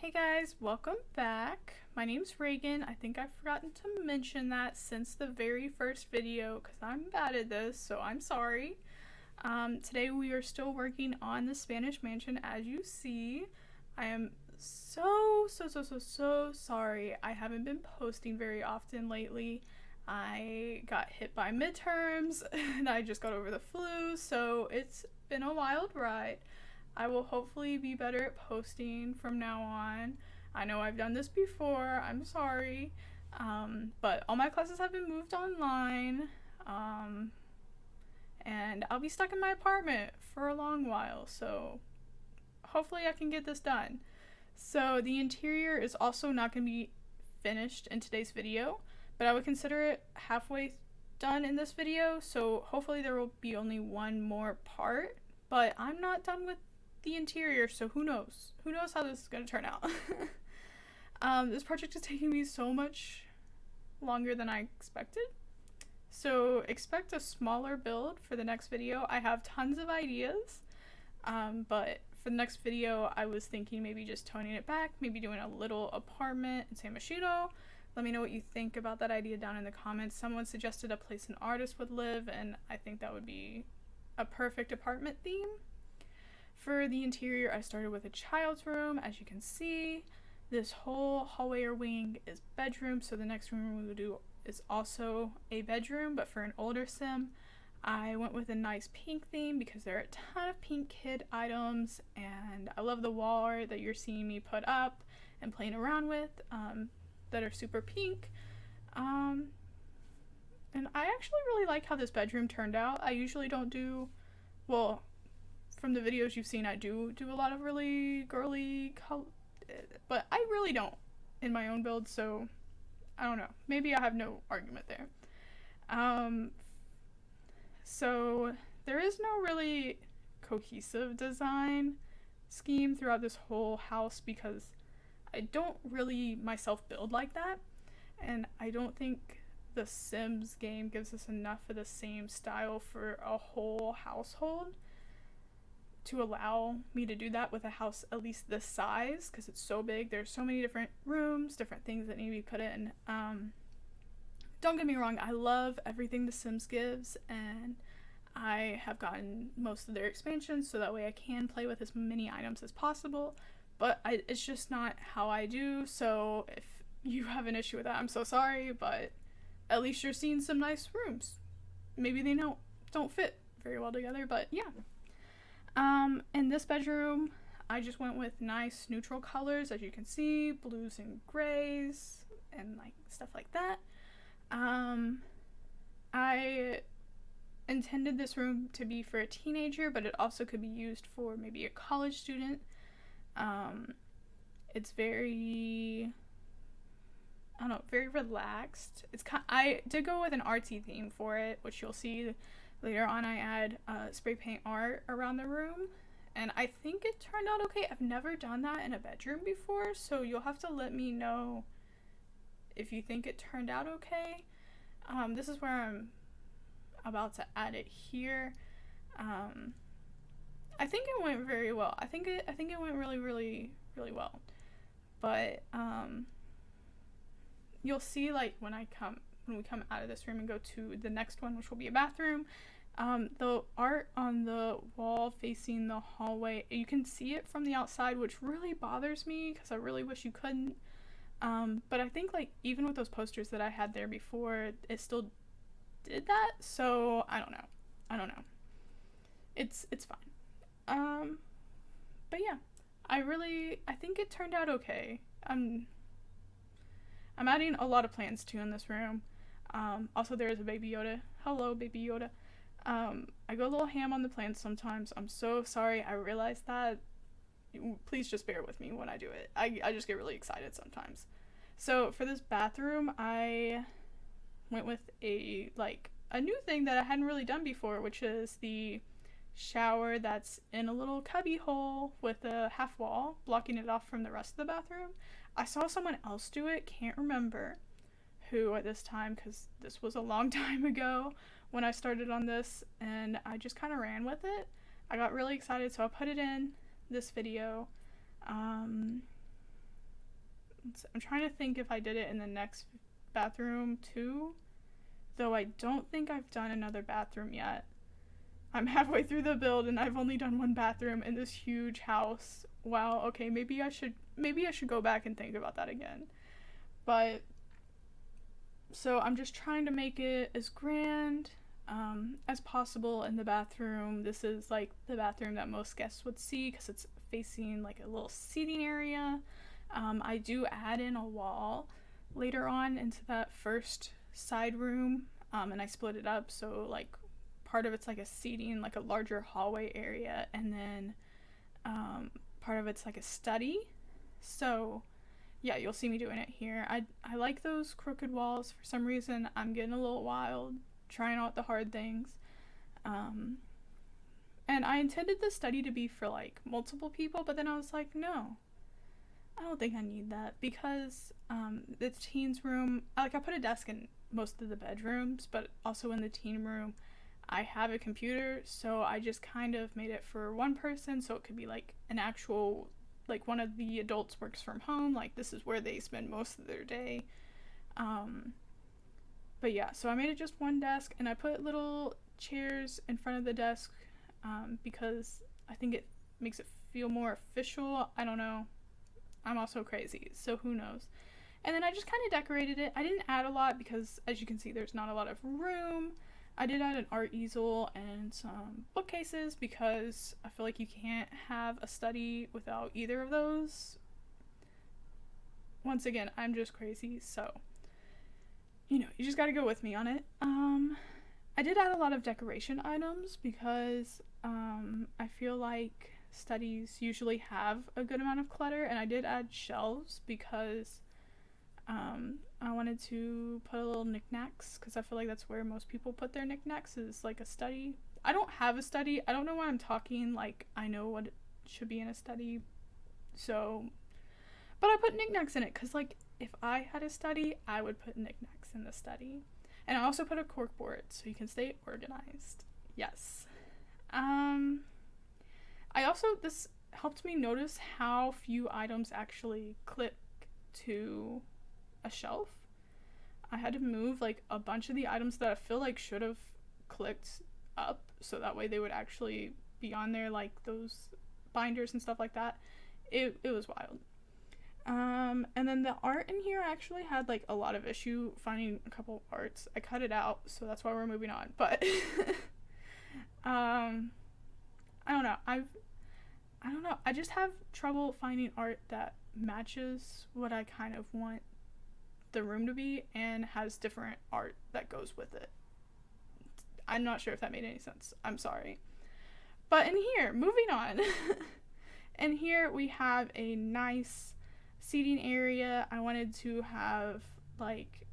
Hey guys, welcome back. My name's Reagan. I think I've forgotten to mention that since the very first video because I'm bad at this, so I'm sorry. Today we are still working on the Spanish Mansion, as you see. I am so sorry. I haven't been posting very often lately. I got hit by midterms and I just got over the flu, so it's been a wild ride. I will hopefully be better at posting from now on. I know I've done this before, I'm sorry. But all my classes have been moved online. And I'll be stuck in my apartment for a long while, so hopefully I can get this done. So the interior is also not going to be finished in today's video, but I would consider it halfway done in this video, so hopefully there will be only one more part, but I'm not done with the interior, so who knows? Who knows how this is going to turn out? This project is taking me so much longer than I expected. So expect a smaller build for the next video. I have tons of ideas, but for the next video, I was thinking maybe just toning it back, maybe doing a little apartment in San Myshuno. Let me know what you think about that idea down in the comments. Someone suggested a place an artist would live, and I think that would be a perfect apartment theme. For the interior, I started with a child's room. As you can see, this whole hallway or wing is bedroom, so the next room we will do is also a bedroom, but for an older sim. I went with a nice pink theme because there are a ton of pink kid items, and I love the wall art that you're seeing me put up and playing around with that are super pink. And I actually really like how this bedroom turned out. I usually don't do, well, from the videos you've seen, I do a lot of really girly color, but I really don't in my own build, so I don't know. Maybe I have no argument there. So there is no really cohesive design scheme throughout this whole house because I don't really myself build like that, and I don't think the Sims game gives us enough of the same style for a whole household to allow me to do that with a house at least this size, because it's so big. There's so many different rooms, different things that need to be put in. Don't get me wrong, I love everything The Sims gives, and I have gotten most of their expansions so that way I can play with as many items as possible, but it's just not how I do. So if you have an issue with that, I'm so sorry, but at least you're seeing some nice rooms. Maybe they don't fit very well together, but yeah. In this bedroom, I just went with nice neutral colors, as you can see, blues and grays, and like stuff like that. I intended this room to be for a teenager, but it also could be used for maybe a college student. It's very, I don't know, very relaxed. I did go with an artsy theme for it, which you'll see later on. I add spray paint art around the room, and I think it turned out okay. I've never done that in a bedroom before, so you'll have to let me know if you think it turned out okay. This is where I'm about to add it here. I think it went very well. I think it went really well. But you'll see, like, when we come out of this room and go to the next one, which will be a bathroom, the art on the wall facing the hallway, you can see it from the outside, which really bothers me because I really wish you couldn't. But I think, like, even with those posters that I had there before, it still did that, so I don't know. It's fine. But yeah, I think it turned out okay. I'm adding a lot of plants too in this room. Also there is a Baby Yoda. Hello, Baby Yoda. I go a little ham on the plants sometimes. I'm so sorry. I realize that. Please just bear with me when I do it. I just get really excited sometimes. So for this bathroom, I went with a new thing that I hadn't really done before, which is the shower that's in a little cubby hole with a half wall blocking it off from the rest of the bathroom. I saw someone else do it, can't remember who at this time because this was a long time ago when I started on this, and I just kind of ran with it. I got really excited, so I put it in this video. I'm trying to think if I did it in the next bathroom too, though I don't think I've done another bathroom yet. I'm halfway through the build and I've only done one bathroom in this huge house. Wow, okay, maybe I should go back and think about that again. But so I'm just trying to make it as grand as possible in the bathroom. This is like the bathroom that most guests would see because it's facing like a little seating area. I do add in a wall later on into that first side room, and I split it up so like part of it's like a seating, like a larger hallway area, and then part of it's like a study. So yeah, you'll see me doing it here. I like those crooked walls. For some reason, I'm getting a little wild, trying out the hard things. And I intended the study to be for like multiple people, but then I was like, no, I don't think I need that because the teens room, I put a desk in most of the bedrooms, but also in the teen room, I have a computer, so I just kind of made it for one person, so it could be like an actual, like one of the adults works from home, like this is where they spend most of their day. But yeah, so I made it just one desk, and I put little chairs in front of the desk because I think it makes it feel more official. I don't know. I'm also crazy, so who knows. And then I just kind of decorated it. I didn't add a lot because, as you can see, there's not a lot of room. I did add an art easel and some bookcases because I feel like you can't have a study without either of those. Once again, I'm just crazy, so you just gotta go with me on it. I did add a lot of decoration items because I feel like studies usually have a good amount of clutter, and I did add shelves because I wanted to put a little knickknacks because I feel like that's where most people put their knickknacks, is like a study. I don't have a study. I don't know why I'm talking like I know what should be in a study. So, but I put knickknacks in it because like if I had a study, I would put knickknacks in the study. And I also put a cork board so you can stay organized. Yes. This helped me notice how few items actually click to a shelf. I had to move like a bunch of the items that I feel like should have clicked up so that way they would actually be on there, like those binders and stuff like that. It was wild. And then the art in here, I actually had like a lot of issue finding a couple parts. I cut it out, so that's why we're moving on. But I don't know. I don't know. I just have trouble finding art that matches what I kind of want the room to be and has different art that goes with it. I'm not sure if that made any sense. I'm sorry. But in here, moving on. In here we have a nice seating area. I wanted to have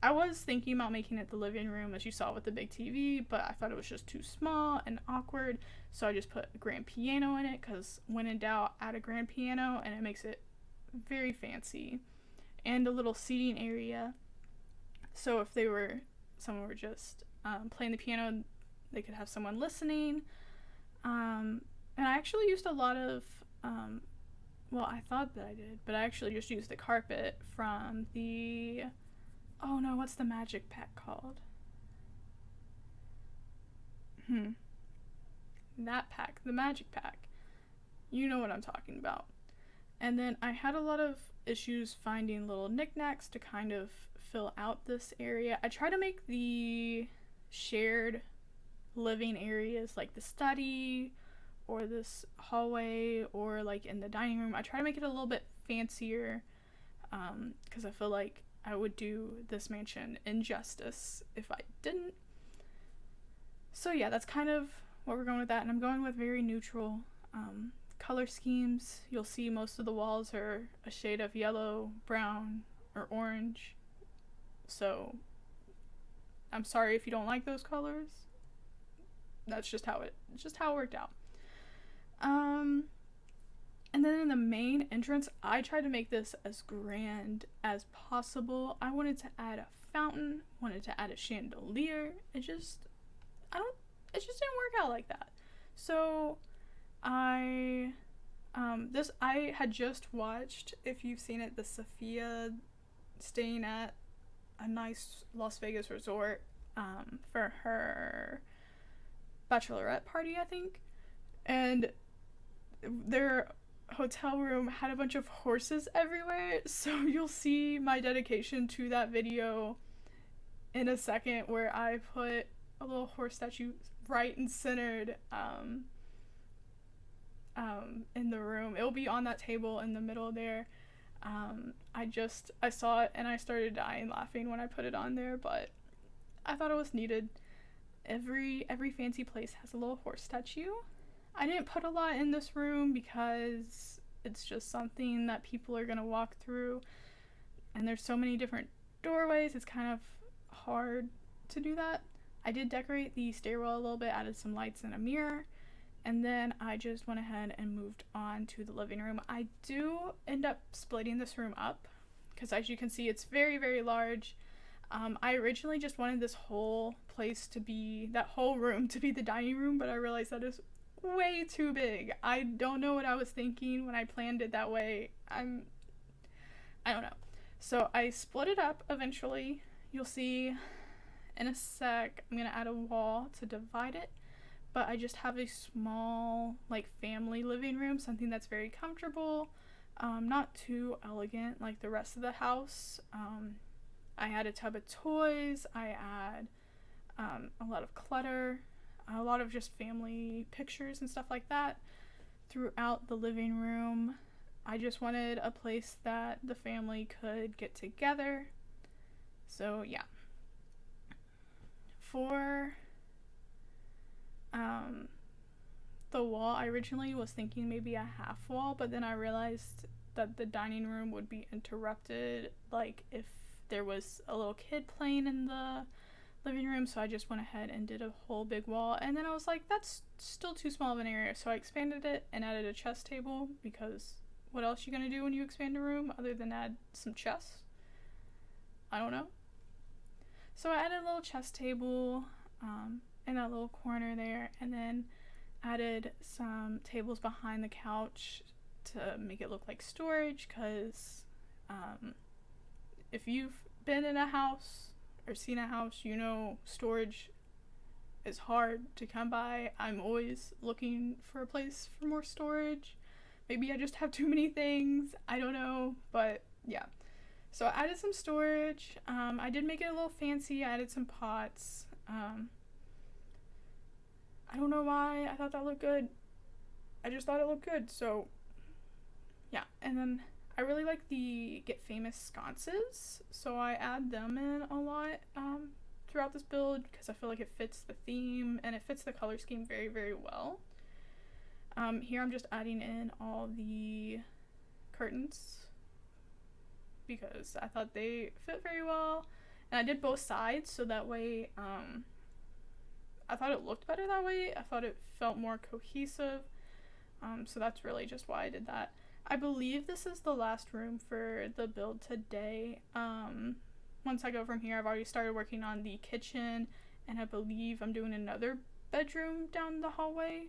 I was thinking about making it the living room, as you saw with the big TV, but I thought it was just too small and awkward, so I just put a grand piano in it because when in doubt, add a grand piano and it makes it very fancy. And a little seating area, so if someone were just playing the piano, they could have someone listening. And I actually used a lot of well, I thought that I did, but I actually just used the carpet from the, oh no, what's the magic pack called? That pack, the magic pack. You know what I'm talking about. And then I had a lot of issues finding little knickknacks to kind of fill out this area. I try to make the shared living areas like the study or this hallway or like in the dining room. I try to make it a little bit fancier because I feel like I would do this mansion injustice if I didn't. So yeah, that's kind of what we're going with that, and I'm going with very neutral color schemes. You'll see most of the walls are a shade of yellow, brown, or orange. So I'm sorry if you don't like those colors. That's just how it worked out. And then in the main entrance, I tried to make this as grand as possible. I wanted to add a fountain, wanted to add a chandelier. It just didn't work out like that. So I This I had just watched, if you've seen it, the Sophia staying at a nice Las Vegas resort for her bachelorette party, I think. And their hotel room had a bunch of horses everywhere, so you'll see my dedication to that video in a second, where I put a little horse statue right and centered in the room. It'll be on that table in the middle there. I saw it and I started dying laughing when I put it on there, but I thought it was needed. Every fancy place has a little horse statue. I didn't put a lot in this room because it's just something that people are gonna walk through, and there's so many different doorways, it's kind of hard to do that. I did decorate the stairwell a little bit, added some lights and a mirror, and then I just went ahead and moved on to the living room. I do end up splitting this room up because, as you can see, it's very, very large. I originally just wanted this whole place to be, that whole room to be the dining room, but I realized that is way too big. I don't know what I was thinking when I planned it that way. I don't know. So I split it up eventually. You'll see in a sec, I'm gonna add a wall to divide it, but I just have a small, like, family living room, something that's very comfortable, not too elegant like the rest of the house. I add a tub of toys, I add a lot of clutter, a lot of just family pictures and stuff like that throughout the living room. I just wanted a place that the family could get together. So yeah. For the wall, I originally was thinking maybe a half wall, but then I realized that the dining room would be interrupted, like if there was a little kid playing in the living room, so I just went ahead and did a whole big wall. And then I was like, that's still too small of an area, so I expanded it and added a chess table, because what else you gonna do when you expand a room other than add some chess? I don't know. So I added a little chess table in that little corner there, and then added some tables behind the couch to make it look like storage, because if you've been in a house or seen a house, you know storage is hard to come by. I'm always looking for a place for more storage. Maybe I just have too many things, I don't know, but yeah. So I added some storage. I did make it a little fancy. I added some pots. I don't know why I thought that looked good. I just thought it looked good, so yeah. And then I really like the Get Famous sconces, so I add them in a lot throughout this build because I feel like it fits the theme and it fits the color scheme very, very well. Here I'm just adding in all the curtains because I thought they fit very well, and I did both sides so that way I thought it looked better that way. I thought it felt more cohesive, so that's really just why I did that. I believe this is the last room for the build today. Once I go from here, I've already started working on the kitchen, and I believe I'm doing another bedroom down the hallway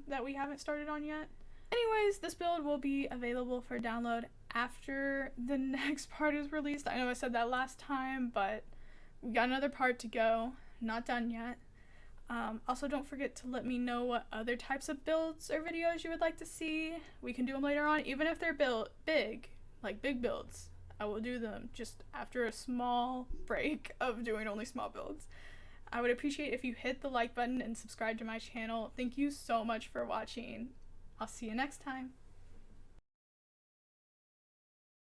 that we haven't started on yet. Anyways, this build will be available for download after the next part is released. I know I said that last time, but we got another part to go. Not done yet. Also, don't forget to let me know what other types of builds or videos you would like to see. We can do them later on, even if they're big, like big builds. I will do them just after a small break of doing only small builds. I would appreciate if you hit the like button and subscribe to my channel. Thank you so much for watching. I'll see you next time.